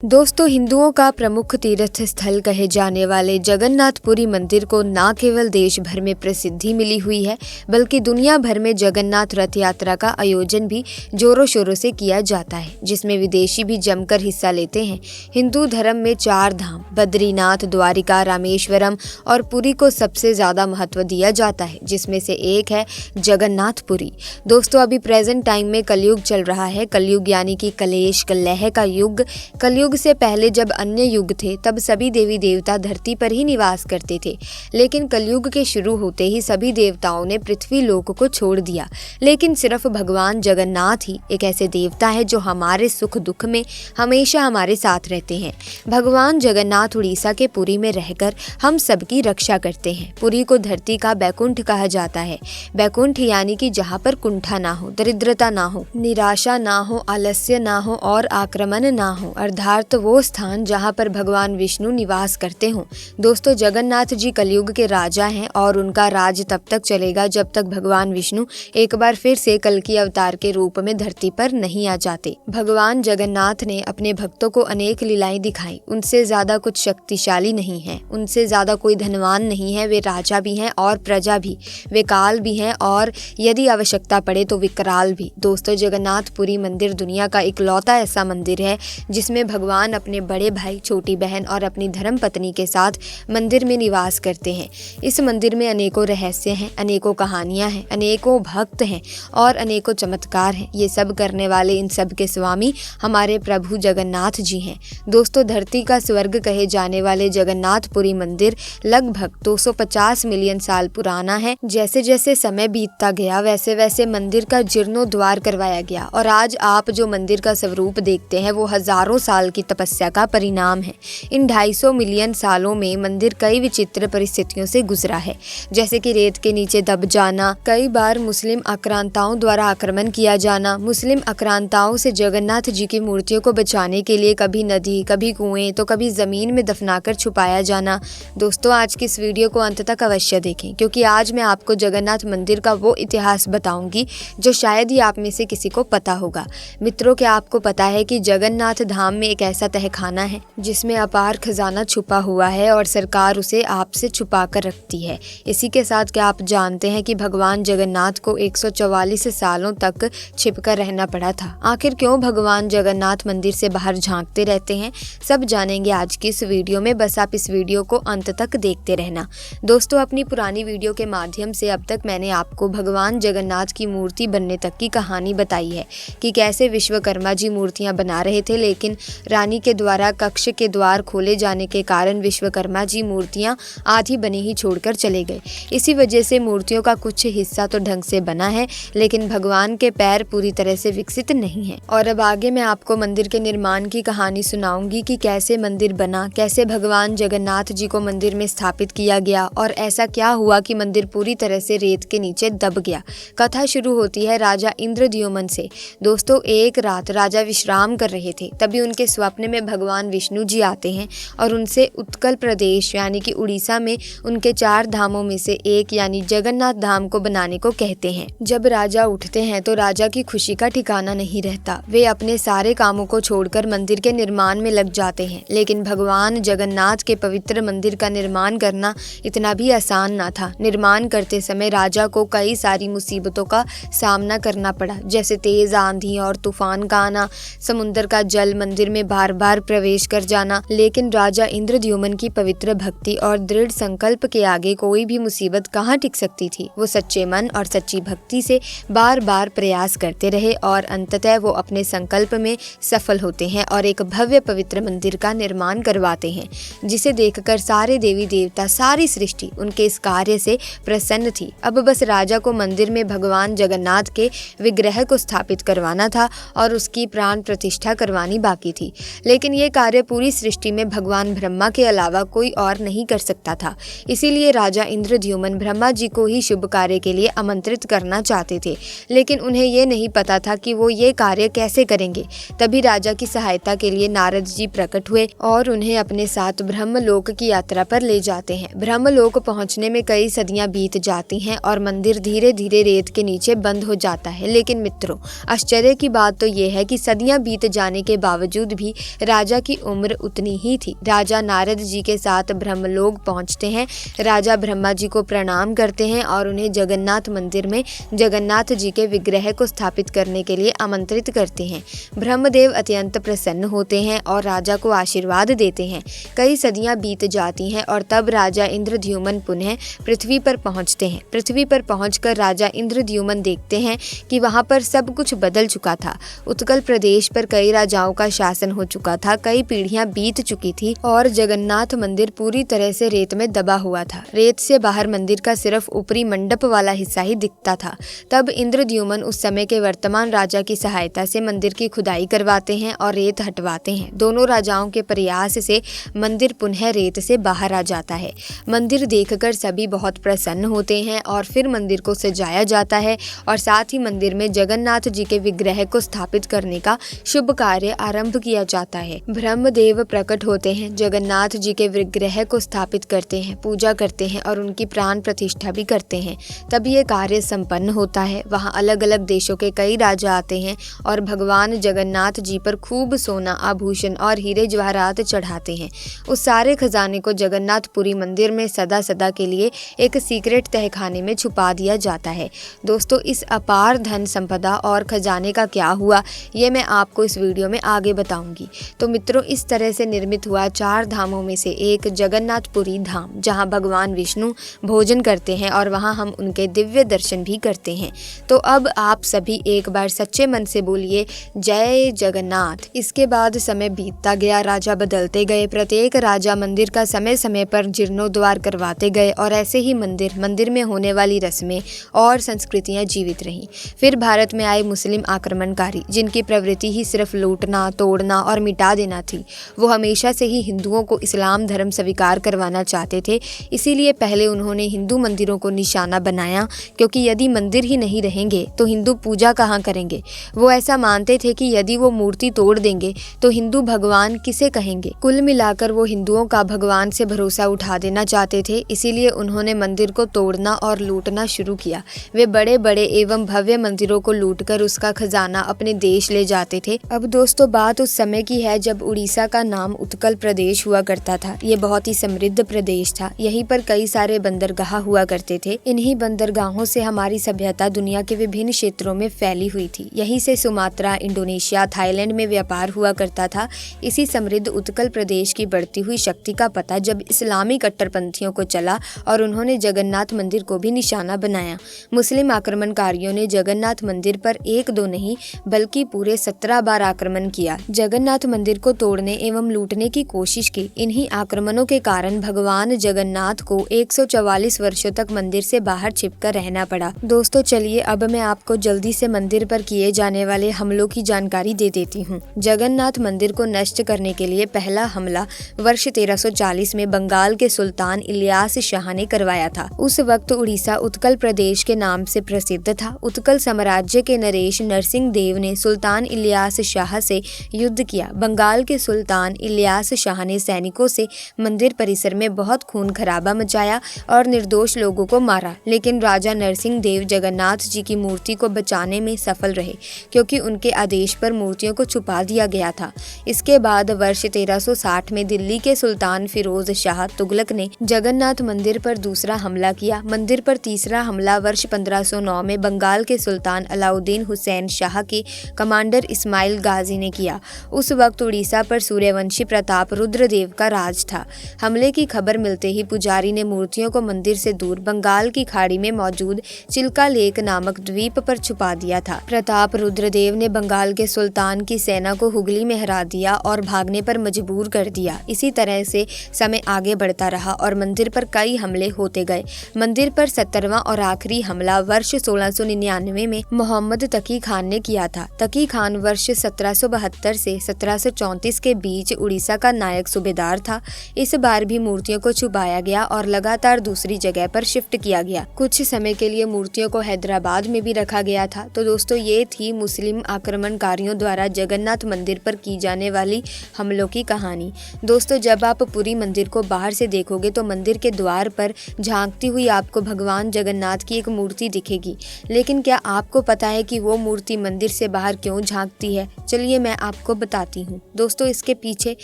दोस्तों, हिंदुओं का प्रमुख तीर्थ स्थल कहे जाने वाले जगन्नाथपुरी मंदिर को न केवल देश भर में प्रसिद्धि मिली हुई है, बल्कि दुनिया भर में जगन्नाथ रथ यात्रा का आयोजन भी जोरों शोरों से किया जाता है, जिसमें विदेशी भी जमकर हिस्सा लेते हैं। हिंदू धर्म में 4 धाम बद्रीनाथ, द्वारिका, रामेश्वरम और पुरी को सबसे ज्यादा महत्व दिया जाता है, जिसमें से एक है जगन्नाथपुरी। दोस्तों, अभी प्रेजेंट टाइम में कलयुग चल रहा है। कलयुग यानी कि कलेश कलह का युग। कलयुग से पहले जब अन्य युग थे, तब सभी देवी देवता धरती पर ही निवास करते थे, लेकिन कलयुग के शुरू होते ही सभी देवताओं ने पृथ्वी लोक को छोड़ दिया। लेकिन सिर्फ भगवान जगन्नाथ ही एक ऐसे देवता है जो हमारे सुख दुख में हमेशा हमारे साथ रहते हैं। भगवान जगन्नाथ उड़ीसा के पुरी में रहकर हम सबकी रक्षा करते हैं। पुरी को धरती का बैकुंठ कहा जाता है। बैकुंठ यानी कि जहाँ पर कुंठा ना हो, दरिद्रता ना हो, निराशा ना हो, आलस्य ना हो और आक्रमण ना हो, अर्थात वो स्थान जहाँ पर भगवान विष्णु निवास करते हों। दोस्तों, जगन्नाथ जी कलयुग के राजा हैं और उनका राज तब तक चलेगा जब तक भगवान विष्णु एक बार फिर से कल्कि अवतार के रूप में धरती पर नहीं आ जाते। भगवान जगन्नाथ ने अपने भक्तों को अनेक लीलाएं दिखाई। उनसे ज्यादा कुछ शक्तिशाली नहीं है, उनसे ज्यादा कोई धनवान नहीं है। वे राजा भी हैं और प्रजा भी, वे काल भी हैं और यदि आवश्यकता पड़े तो विकराल भी। दोस्तों, जगन्नाथपुरी मंदिर दुनिया का इकलौता ऐसा मंदिर है जिसमें भगवान अपने बड़े भाई, छोटी बहन और अपनी धर्म पत्नी के साथ मंदिर में निवास करते हैं। इस मंदिर में अनेकों रहस्य हैं, अनेकों कहानियां हैं, अनेकों भक्त हैं और अनेकों चमत्कार हैं। ये सब करने वाले इन सब के स्वामी हमारे प्रभु जगन्नाथ जी हैं। दोस्तों, धरती का स्वर्ग कहे जाने वाले जगन्नाथपुरी मंदिर लगभग 250 मिलियन साल पुराना है। जैसे जैसे समय बीतता गया, वैसे वैसे मंदिर का जीर्णोद्वार करवाया गया और आज आप जो मंदिर का स्वरूप देखते हैं वो हजारों साल की तपस्या का परिणाम है। इन 250 मिलियन सालों में मंदिर कई विचित्र परिस्थितियों से गुजरा है, जैसे कि रेत के नीचे दब जाना, कई बार मुस्लिम आक्रांताओं द्वारा आक्रमण किया जाना, मुस्लिम आक्रांताओं से जगन्नाथ जी की मूर्तियों को बचाने के लिए कभी नदी, कभी कुएं तो कभी जमीन में दफनाकर छुपाया जाना। दोस्तों, आज की इस वीडियो को अंत तक अवश्य देखें, क्योंकि आज मैं आपको जगन्नाथ मंदिर का वो इतिहास बताऊंगी जो शायद ही आप में से किसी को पता होगा। मित्रों, क्या आपको पता है कि जगन्नाथ धाम में एक ऐसा तहखाना है जिसमें अपार खजाना छुपा हुआ है और सरकार उसे आपसे छुपा कर रखती है। इसी के साथ क्या आप जानते हैं कि भगवान जगन्नाथ को 144 सालों तक छिपकर रहना पड़ा था? आखिर क्यों भगवान जगन्नाथ मंदिर से बाहर झांकते रहते हैं, सब जानेंगे आज की इस वीडियो में। बस आप इस वीडियो को अंत तक देखते रहना। दोस्तों, अपनी पुरानी वीडियो के माध्यम से अब तक मैंने आपको भगवान जगन्नाथ की मूर्ति बनने तक की कहानी बताई है कि कैसे विश्वकर्मा जी मूर्तियां बना रहे थे, लेकिन रानी के द्वारा कक्ष के द्वार खोले जाने के कारण विश्वकर्मा जी मूर्तियां आधी बनी ही छोड़कर चले गए। इसी वजह से मूर्तियों का कुछ हिस्सा तो ढंग से बना है, लेकिन भगवान के पैर पूरी तरह से विकसित नहीं है। और अब आगे मैं आपको मंदिर के निर्माण की कहानी सुनाऊंगी कि कैसे मंदिर बना, कैसे भगवान जगन्नाथ जी को मंदिर में स्थापित किया गया और ऐसा क्या हुआ कि मंदिर पूरी तरह से रेत के नीचे दब गया। कथा शुरू होती है राजा इंद्रद्युम्न से। दोस्तों, एक रात राजा विश्राम कर रहे थे, तभी उनके स्वप्न में भगवान विष्णु जी आते हैं और उनसे उत्कल प्रदेश यानी कि उड़ीसा में उनके 4 धामों में से एक यानी जगन्नाथ धाम को बनाने को कहते हैं। जब राजा उठते हैं तो राजा की खुशी का ठिकाना नहीं रहता। वे अपने सारे कामों को छोड़कर मंदिर के निर्माण में लग जाते हैं। लेकिन भगवान जगन्नाथ के पवित्र मंदिर का निर्माण करना इतना भी आसान ना था। निर्माण करते समय राजा को कई सारी मुसीबतों का सामना करना पड़ा, जैसे तेज आंधी और तूफान का आना, समुद्र का जल मंदिर में बार बार प्रवेश कर जाना। लेकिन राजा इंद्रद्युम्न की पवित्र भक्ति और दृढ़ संकल्प के आगे कोई भी मुसीबत कहाँ टिक सकती थी। वो सच्चे मन और सच्ची भक्ति से बार बार प्रयास करते रहे और अंततः वो अपने संकल्प में सफल होते हैं और एक भव्य पवित्र मंदिर का निर्माण करवाते हैं, जिसे देखकर सारे देवी देवता, सारी सृष्टि उनके इस कार्य से प्रसन्न थी। अब बस राजा को मंदिर में भगवान जगन्नाथ के विग्रह को स्थापित करवाना था और उसकी प्राण प्रतिष्ठा करवानी बाकी थी। लेकिन ये कार्य पूरी सृष्टि में भगवान ब्रह्मा के अलावा कोई और नहीं कर सकता था। इसीलिए राजा इंद्रद्युम्न ब्रह्मा जी को ही शुभ कार्य के लिए आमंत्रित करना चाहते थे, लेकिन उन्हें ये नहीं पता था कि वो ये कार्य कैसे करेंगे। तभी राजा की सहायता के लिए नारद जी प्रकट हुए और उन्हें अपने साथ ब्रह्मलोक की यात्रा पर ले जाते हैं। ब्रह्मलोक पहुंचने में कई सदियां बीत जाती हैं और मंदिर धीरे धीरे रेत के नीचे बंद हो जाता है। लेकिन मित्रों, आश्चर्य की बात तो ये है कि सदियां बीत जाने के बावजूद भी भी राजा की उम्र उतनी ही थी। राजा नारद जी के साथ ब्रह्मलोक पहुंचते हैं। राजा ब्रह्मा जी को प्रणाम करते हैं और उन्हें जगन्नाथ मंदिर में जगन्नाथ जी के विग्रह को स्थापित करने के लिए आमंत्रित करते हैं। ब्रह्मदेव अत्यंत प्रसन्न होते हैं और राजा को आशीर्वाद देते हैं। कई सदियां बीत जाती हैं और तब राजा इंद्रद्युम्न पुनः पृथ्वी पर पहुंचते हैं। पृथ्वी पर पहुंचकर राजा इंद्रद्युम्न देखते हैं कि वहां पर सब कुछ बदल चुका था। उत्कल प्रदेश पर कई राजाओं का शासन हो चुका था, कई पीढ़ियां बीत चुकी थी और जगन्नाथ मंदिर पूरी तरह से रेत में दबा हुआ था। रेत से बाहर मंदिर का सिर्फ ऊपरी मंडप वाला हिस्सा ही दिखता था। तब इंद्रद्युम्न उस समय के वर्तमान राजा की सहायता से मंदिर की खुदाई करवाते हैं और रेत हटवाते हैं। दोनों राजाओं के प्रयास से मंदिर पुनः रेत से बाहर आ जाता है। मंदिर देखकर सभी बहुत प्रसन्न होते हैं और फिर मंदिर को सजाया जाता है और साथ ही मंदिर में जगन्नाथ जी के विग्रह को स्थापित करने का शुभ कार्य आरंभ किया जाता है। ब्रह्मदेव प्रकट होते हैं, जगन्नाथ जी के विग्रह को स्थापित करते हैं, पूजा करते हैं और उनकी प्राण प्रतिष्ठा भी करते हैं। तब ये कार्य संपन्न होता है। वहाँ अलग अलग देशों के कई राजा आते हैं और भगवान जगन्नाथ जी पर खूब सोना, आभूषण और हीरे जवाहरात चढ़ाते हैं। उस सारे खजाने को जगन्नाथपुरी मंदिर में सदा सदा के लिए एक सीक्रेट तहखाने में छुपा दिया जाता है। दोस्तों, इस अपार धन संपदा और खजाने का क्या हुआ ये मैं आपको इस वीडियो में आगे बताऊंगी। तो मित्रों, इस तरह से निर्मित हुआ 4 धामों में से एक जगन्नाथपुरी धाम, जहां भगवान विष्णु भोजन करते हैं और वहां हम उनके दिव्य दर्शन भी करते हैं। तो अब आप सभी एक बार सच्चे मन से बोलिए जय जगन्नाथ। इसके बाद समय बीतता गया, राजा बदलते गए। प्रत्येक राजा मंदिर का समय समय पर जीर्णोद्धार करवाते गए और ऐसे ही मंदिर में होने वाली रस्में और संस्कृतियां जीवित रहीं। फिर भारत में आए मुस्लिम आक्रमणकारी, जिनकी प्रवृत्ति ही सिर्फ लूटना, तोड़ना और मिटा देना थी। वो हमेशा से ही हिंदुओं को इस्लाम धर्म स्वीकार करवाना चाहते थे। इसीलिए पहले उन्होंने हिंदू मंदिरों को निशाना बनाया, क्योंकि यदि मंदिर ही नहीं रहेंगे तो हिंदू पूजा कहाँ करेंगे। वो ऐसा मानते थे कि यदि वो मूर्ति तोड़ देंगे तो हिंदू भगवान किसे कहेंगे। कुल मिलाकर वो हिंदुओं का भगवान से भरोसा उठा देना चाहते थे। इसीलिए उन्होंने मंदिर को तोड़ना और लूटना शुरू किया। वे बड़े बड़े एवं भव्य मंदिरों को लूटकर उसका खजाना अपने देश ले जाते थे। अब दोस्तों, बात उस समय की है जब उड़ीसा का नाम उत्कल प्रदेश हुआ करता था। ये बहुत ही समृद्ध प्रदेश था। यहीं पर कई सारे बंदरगाह हुआ करते थे। इन्हीं बंदरगाहों से हमारी सभ्यता दुनिया के विभिन्न क्षेत्रों में फैली हुई थी। यहीं से सुमात्रा, इंडोनेशिया, थाईलैंड में व्यापार हुआ करता था। इसी समृद्ध उत्कल प्रदेश की बढ़ती हुई शक्ति का पता जब इस्लामी कट्टरपंथियों को चला और उन्होंने जगन्नाथ मंदिर को भी निशाना बनाया। मुस्लिम आक्रमणकारियों ने जगन्नाथ मंदिर पर 1-2 नहीं बल्कि पूरे 17 बार आक्रमण किया। जगन्नाथ मंदिर को तोड़ने एवं लूटने की कोशिश की। इन्हीं आक्रमणों के कारण भगवान जगन्नाथ को 144 वर्षों तक मंदिर से बाहर छिपकर रहना पड़ा। दोस्तों, चलिए अब मैं आपको जल्दी से मंदिर पर किए जाने वाले हमलों की जानकारी दे देती हूँ। जगन्नाथ मंदिर को नष्ट करने के लिए पहला हमला वर्ष 1340 में बंगाल के सुल्तान इलियास शाह ने करवाया था। उस वक्त उड़ीसा उत्कल प्रदेश के नाम से प्रसिद्ध था। उत्कल साम्राज्य के नरेश नरसिंह देव ने सुल्तान इलियास शाह से युद्ध किया। बंगाल के सुल्तान इलियास शाह ने सैनिकों से मंदिर परिसर में बहुत खून खराबा मचाया और निर्दोष लोगों को मारा, लेकिन राजा नरसिंह देव जगन्नाथ जी की मूर्ति को बचाने में सफल रहे, क्योंकि उनके आदेश पर मूर्तियों को छुपा दिया गया था। इसके बाद वर्ष 1360 में दिल्ली के सुल्तान फिरोज शाह तुगलक ने जगन्नाथ मंदिर पर दूसरा हमला किया। मंदिर पर तीसरा हमला वर्ष 1509 में बंगाल के सुल्तान अलाउद्दीन हुसैन शाह के कमांडर इस्माइल गाजी ने किया। उस वक्त उड़ीसा पर सूर्यवंशी प्रताप रुद्रदेव का राज था। हमले की खबर मिलते ही पुजारी ने मूर्तियों को मंदिर से दूर बंगाल की खाड़ी में मौजूद चिल्का लेक नामक द्वीप पर छुपा दिया था। प्रताप रुद्रदेव ने बंगाल के सुल्तान की सेना को हुगली में हरा दिया और भागने पर मजबूर कर दिया। इसी तरह से समय आगे बढ़ता रहा और मंदिर पर कई हमले होते गए। मंदिर पर 17वां और आखिरी हमला वर्ष 1699 में मोहम्मद तकी खान ने किया था। तकी खान वर्ष 1772 से 1734 के बीच उड़ीसा का नायक सूबेदार था। इस बार भी मूर्तियों को छुपाया गया और लगातार दूसरी जगह पर शिफ्ट किया गया। कुछ समय के लिए मूर्तियों को हैदराबाद में भी रखा गया था। तो दोस्तों, ये थी मुस्लिम आक्रमणकारियों द्वारा जगन्नाथ मंदिर पर की जाने वाली हमलों की कहानी। दोस्तों, जब आप पूरी मंदिर को बाहर से देखोगे तो मंदिर के द्वार पर झांकती हुई आपको भगवान जगन्नाथ की एक मूर्ति दिखेगी। लेकिन क्या आपको पता है कि वो मूर्ति मंदिर से बाहर क्यों झांकती है? चलिए मैं आपको बता बताती हूँ। दोस्तों, इसके पीछे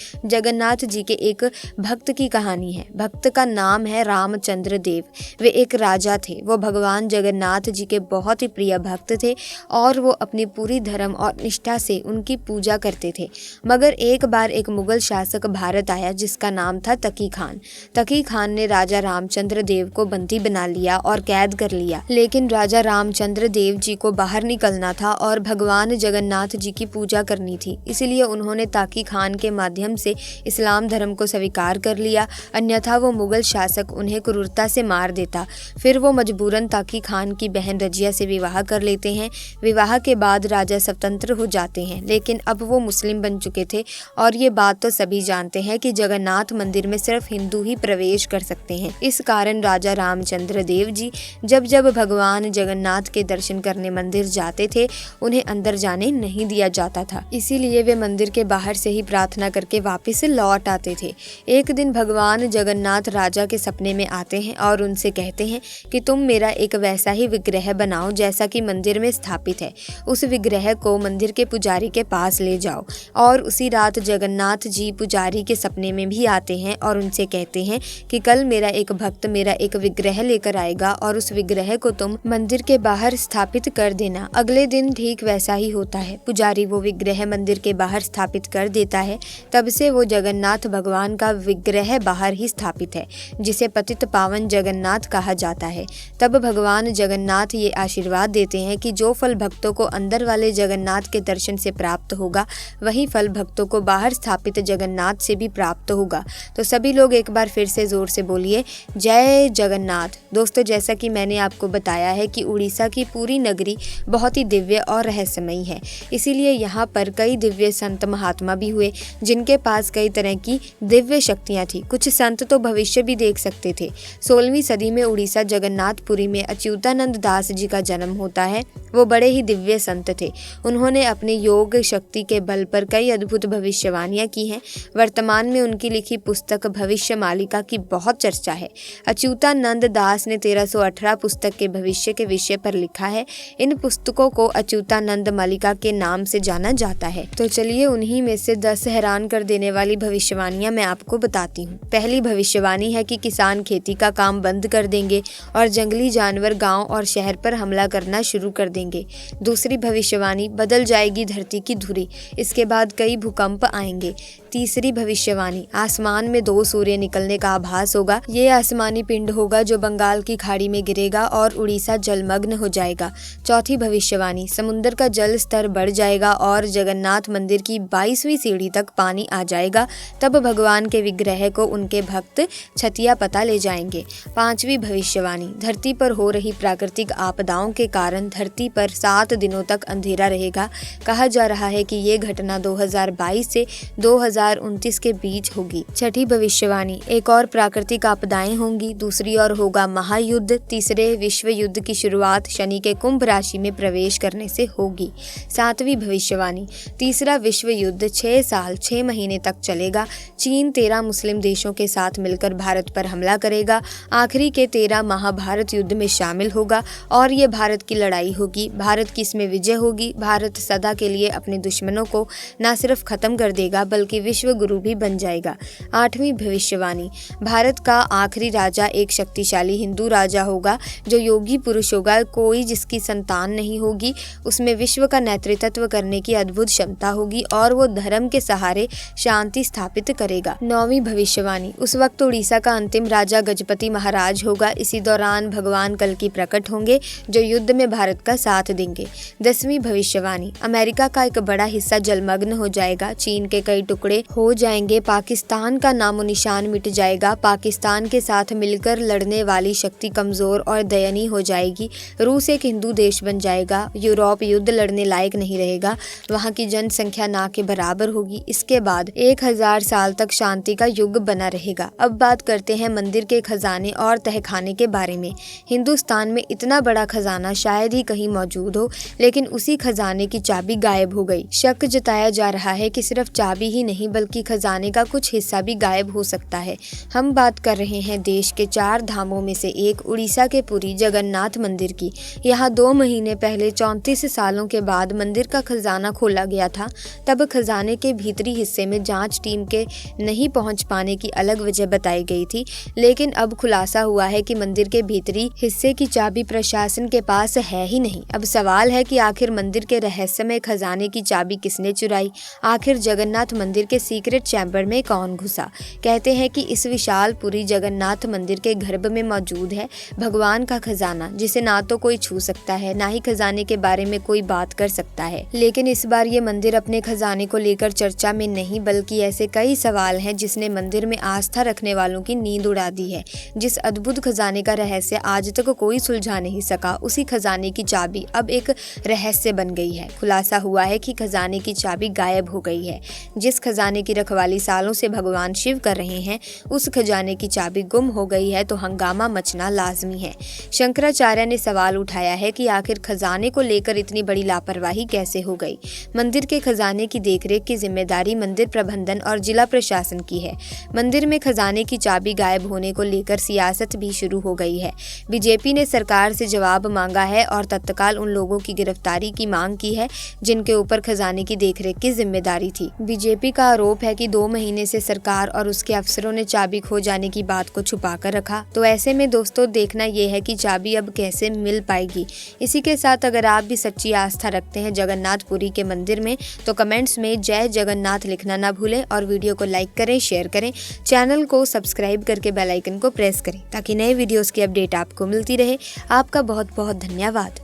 जगन्नाथ जी के एक भक्त की कहानी है। भक्त का नाम है रामचंद्र देव। वे एक राजा थे। वो भगवान जगन्नाथ जी के बहुत ही प्रिय भक्त थे और वो अपनी पूरी धर्म और निष्ठा से उनकी पूजा करते थे। मगर एक बार एक मुगल शासक भारत आया जिसका नाम था तकी खान। तकी खान ने राजा रामचंद्र देव को बंदी बना लिया और कैद कर लिया। लेकिन राजा रामचंद्र देव जी को बाहर निकलना था और भगवान जगन्नाथ जी की पूजा करनी थी, इसलिए उन्होंने ताकी खान के माध्यम से इस्लाम धर्म को स्वीकार कर लिया, अन्यथा वो मुगल शासक उन्हें क्रूरता से मार देता। फिर वो मजबूरन ताकी खान की बहन रजिया से विवाह कर लेते हैं। विवाह के बाद राजा स्वतंत्र हो जाते हैं, लेकिन अब वो मुस्लिम बन चुके थे और ये बात तो सभी जानते हैं कि जगन्नाथ मंदिर में सिर्फ हिंदू ही प्रवेश कर सकते हैं। इस कारण राजा रामचंद्र देव जी जब जब भगवान जगन्नाथ के दर्शन करने मंदिर जाते थे, उन्हें अंदर जाने नहीं दिया जाता था। इसीलिए वे मंदिर के बाहर से ही प्रार्थना करके वापस लौट आते थे। एक दिन भगवान जगन्नाथ राजा के सपने में आते हैं और उनसे कहते हैं कि तुम मेरा एक वैसा ही विग्रह बनाओ जैसा कि मंदिर में स्थापित है। उस विग्रह को मंदिर के पुजारी के पास ले जाओ। और उसी रात जगन्नाथ जी पुजारी के सपने में भी आते हैं और उनसे कहते हैं कि कल मेरा एक भक्त मेरा एक विग्रह लेकर आएगा और उस विग्रह को तुम मंदिर के बाहर स्थापित कर देना। अगले दिन ठीक वैसा ही होता है। पुजारी वो विग्रह मंदिर के बाहर स्थापित कर देता है। तब से वो जगन्नाथ भगवान का विग्रह बाहर ही स्थापित है, जिसे पतित पावन जगन्नाथ कहा जाता है। तब भगवान जगन्नाथ ये आशीर्वाद देते हैं कि जो फल भक्तों को अंदर वाले जगन्नाथ के दर्शन से प्राप्त होगा, वही फल भक्तों को बाहर स्थापित जगन्नाथ से भी प्राप्त होगा। तो सभी लोग एक बार फिर से जोर से बोलिए, जय जगन्नाथ। दोस्तों, जैसा कि मैंने आपको बताया है कि उड़ीसा की पूरी नगरी बहुत ही दिव्य और रहस्यमयी है, इसीलिए यहाँ पर कई दिव्य संत महात्मा भी हुए जिनके पास कई तरह की दिव्य शक्तियाँ थी। कुछ संत तो भविष्य भी देख सकते थे। 16वीं सदी में उड़ीसा जगन्नाथपुरी में अच्युतानंद दास जी का जन्म होता है। वो बड़े ही दिव्य संत थे। उन्होंने अपने योग शक्ति के बल पर कई अद्भुत भविष्यवाणियां की हैं। वर्तमान में उनकी लिखी पुस्तक भविष्य मालिका की बहुत चर्चा है। अच्युतानंद दास ने 1318 पुस्तक के भविष्य के विषय पर लिखा है। इन पुस्तकों को अच्युतानंद मालिका के नाम से जाना जाता है। तो चलिए उन्हीं में से 10 हैरान कर देने वाली भविष्यवाणियां मैं आपको बताती हूँ। पहली भविष्यवाणी है कि किसान खेती का काम बंद कर देंगे और जंगली जानवर गांव और शहर पर हमला करना शुरू कर देंगे। दूसरी भविष्यवाणी, बदल जाएगी धरती की धुरी, इसके बाद कई भूकंप आएंगे। तीसरी भविष्यवाणी, आसमान में 2 सूर्य निकलने का आभास होगा। ये आसमानी पिंड होगा जो बंगाल की खाड़ी में गिरेगा और उड़ीसा जलमग्न हो जाएगा। चौथी भविष्यवाणी, समुद्र का जल स्तर बढ़ जाएगा और जगन्नाथ मंदिर की 22वीं सीढ़ी तक पानी आ जाएगा। तब भगवान के विग्रह को उनके भक्त छतिया पता ले जाएंगे। पांचवी भविष्यवाणी, धरती पर हो रही प्राकृतिक आपदाओं के कारण धरती पर 7 दिनों तक अंधेरा रहेगा। कहा जा रहा है कि ये घटना 2022 से 2029 के बीच होगी। छठी भविष्यवाणी, एक और प्राकृतिक आपदाएं होंगी। दूसरी ओर होगा महायुद्ध। तीसरे विश्व युद्ध की शुरुआत शनि के कुंभ राशि में प्रवेश करने से होगी। सातवीं भविष्यवाणी, तीसरा विश्व युद्ध 6 साल 6 महीने तक चलेगा। चीन 13 मुस्लिम देशों के साथ मिलकर भारत पर हमला करेगा। आखिरी के 13 महाभारत युद्ध में शामिल होगा और ये भारत की लड़ाई होगी। भारत की इसमें विजय होगी। भारत सदा के लिए अपने दुश्मनों को न सिर्फ खत्म कर देगा बल्कि विश्व गुरु भी बन जाएगा। आठवीं भविष्यवाणी, भारत का आखिरी राजा एक शक्तिशाली हिंदू राजा होगा जो योगी पुरुष होगा। कोई जिसकी संतान नहीं होगी, उसमें विश्व का नेतृत्व करने की अद्भुत क्षमता होगी और वो धर्म के सहारे शांति स्थापित करेगा। नौवीं भविष्यवाणी, उस वक्त उड़ीसा का अंतिम राजा गजपति महाराज होगा। इसी दौरान भगवान कल्कि प्रकट होंगे जो युद्ध में भारत का साथ देंगे। 10वीं भविष्यवाणी, अमेरिका का एक बड़ा हिस्सा जलमग्न हो जाएगा। चीन के कई टुकड़े हो जाएंगे। पाकिस्तान का नामो निशान मिट जाएगा। पाकिस्तान के साथ मिलकर लड़ने वाली शक्ति कमजोर और दयनीय हो जाएगी। रूस एक हिंदू देश बन जाएगा। यूरोप युद्ध लड़ने लायक नहीं रहेगा। वहाँ की जनसंख्या ना के बराबर होगी। इसके बाद 1000 साल तक शांति का युग बना रहेगा। अब बात करते हैं मंदिर के खजाने और तहखाने के बारे में। हिंदुस्तान में इतना बड़ा खजाना शायद ही कहीं मौजूद हो, लेकिन उसी खजाने की चाबी गायब हो गई। शक जताया जा रहा है कि सिर्फ चाबी ही नहीं बल्कि खजाने का कुछ हिस्सा भी गायब हो सकता है। हम बात कर रहे हैं देश के 4 धामों में से एक उड़ीसा के पुरी जगन्नाथ मंदिर की। यहाँ 2 महीने पहले 34 सालों के बाद मंदिर का खजाना खोला गया था। तब खजाने के भीतरी हिस्से में जांच टीम के नहीं पहुंच पाने की अलग वजह बताई गई थी, लेकिन अब खुलासा हुआ है कि मंदिर के भीतरी हिस्से की चाबी प्रशासन के पास है ही नहीं। अब सवाल है कि आखिर मंदिर के रहस्यमय खजाने की चाबी किसने चुराई? आखिर जगन्नाथ मंदिर के सीक्रेट चैम्बर में कौन घुसा? कहते हैं कि इस विशाल पुरी जगन्नाथ मंदिर के गर्भ में मौजूद है भगवान का खजाना, जिसे ना तो कोई छू सकता है, ना ही खजाने के बारे में कोई बात कर सकता है। लेकिन इस बार ये मंदिर अपने खजाने को लेकर चर्चा में नहीं, बल्कि ऐसे कई सवाल हैं जिसने मंदिर में आस्था रखने वालों की नींद उड़ा दी है। जिस अद्भुत खजाने का रहस्य आज तक कोई सुलझा नहीं सका, उसी खजाने की चाबी अब एक रहस्य बन गई है। खुलासा हुआ है कि खजाने की चाबी गायब हो गई है। जिस खजाने की रखवाली सालों से भगवान शिव कर रहे हैं, उस खजाने की चाबी गुम हो गई है तो हंगामा मचना लाजमी है। शंकराचार्य ने सवाल उठाया है कि आखिर खजाने को लेकर इतनी बड़ी लापरवाही कैसे हो गई। मंदिर के खजाने की देखरेख की जिम्मेदारी मंदिर प्रबंधन और जिला प्रशासन की है। मंदिर में खजाने की चाबी गायब होने को लेकर सियासत भी शुरू हो गई है। बीजेपी ने सरकार से जवाब मांगा है और तत्काल उन लोगों की गिरफ्तारी की मांग की है जिनके ऊपर खजाने की देखरेख की जिम्मेदारी थी। बीजेपी का आरोप है कि 2 महीने से सरकार और उसके अफसरों ने चाबी खो जाने की बात को छुपा कर रखा। तो ऐसे में दोस्तों देखना यह है कि चाबी अब कैसे मिल पाएगी। इसी के साथ अगर आप भी सच्ची आस्था रखते हैं जगन्नाथपुरी के मंदिर में तो कमेंट्स में जय जगन्नाथ लिखना ना भूलें और वीडियो को लाइक करें, शेयर करें, चैनल को सब्सक्राइब करके बेल आइकन को प्रेस करें ताकि नए वीडियोस की अपडेट आपको मिलती रहे। आपका बहुत बहुत धन्यवाद।